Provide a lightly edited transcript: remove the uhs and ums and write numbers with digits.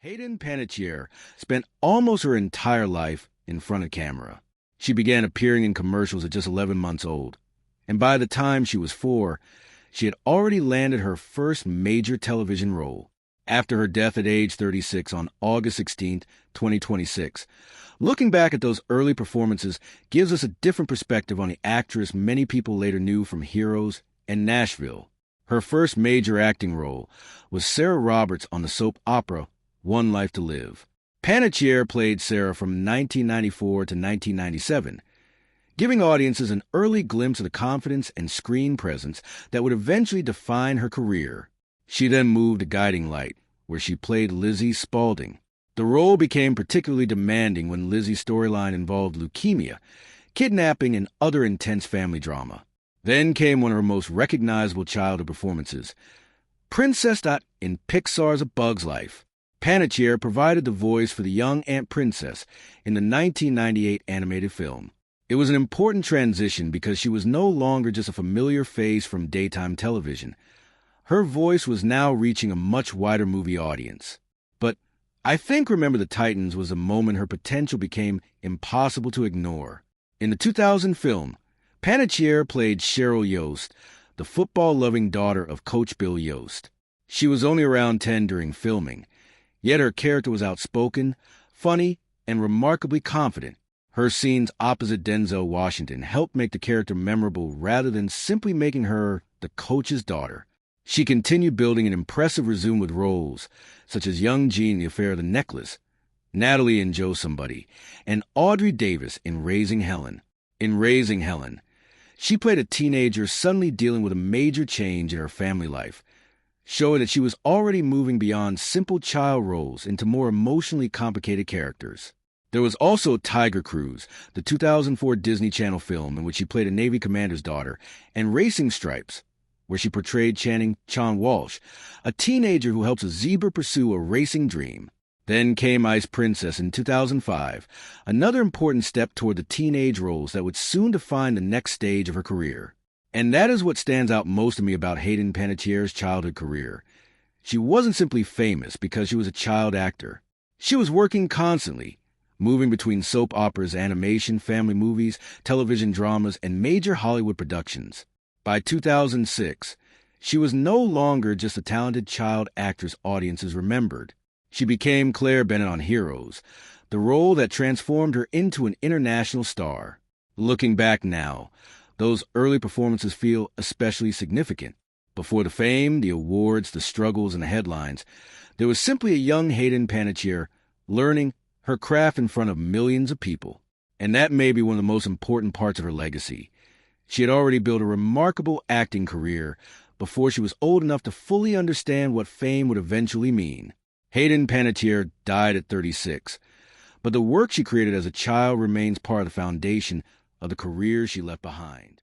Hayden Panettiere spent almost her entire life in front of camera. She began appearing in commercials at just 11 months old, and by the time she was 4, she had already landed her first major television role, after her death at age 36 on August 16, 2026. Looking back at those early performances gives us a different perspective on the actress many people later knew from Heroes and Nashville. Her first major acting role was Sarah Roberts on the soap opera One Life to Live. Panettiere played Sarah from 1994 to 1997, giving audiences an early glimpse of the confidence and screen presence that would eventually define her career. She then moved to Guiding Light, where she played Lizzie Spaulding. The role became particularly demanding when Lizzie's storyline involved leukemia, kidnapping, and other intense family drama. Then came one of her most recognizable childhood performances, Princess Dot in Pixar's A Bug's Life. Panettiere provided the voice for the young Aunt Princess in the 1998 animated film. It was an important transition because she was no longer just a familiar face from daytime television. Her voice was now reaching a much wider movie audience. But I think Remember the Titans was the moment her potential became impossible to ignore. In the 2000 film, Panettiere played Cheryl Yost, the football-loving daughter of Coach Bill Yost. She was only around 10 during filming, yet her character was outspoken, funny, and remarkably confident. Her scenes opposite Denzel Washington helped make the character memorable rather than simply making her the coach's daughter. She continued building an impressive resume with roles such as young Jean in The Affair of the Necklace, Natalie in Joe Somebody, and Audrey Davis in Raising Helen. In Raising Helen, she played a teenager suddenly dealing with a major change in her family life, showing that she was already moving beyond simple child roles into more emotionally complicated characters. There was also Tiger Cruise, the 2004 Disney Channel film in which she played a Navy commander's daughter, and Racing Stripes, where she portrayed Channing Chon Walsh, a teenager who helps a zebra pursue a racing dream. Then came Ice Princess in 2005, another important step toward the teenage roles that would soon define the next stage of her career. And that is what stands out most to me about Hayden Panettiere's childhood career. She wasn't simply famous because she was a child actor. She was working constantly, moving between soap operas, animation, family movies, television dramas, and major Hollywood productions. By 2006, she was no longer just a talented child actress audiences remembered. She became Claire Bennet on Heroes, the role that transformed her into an international star. Looking back now, those early performances feel especially significant. Before the fame, the awards, the struggles, and the headlines, there was simply a young Hayden Panettiere learning her craft in front of millions of people. And that may be one of the most important parts of her legacy. She had already built a remarkable acting career before she was old enough to fully understand what fame would eventually mean. Hayden Panettiere died at 36, but the work she created as a child remains part of the foundation of the career she left behind.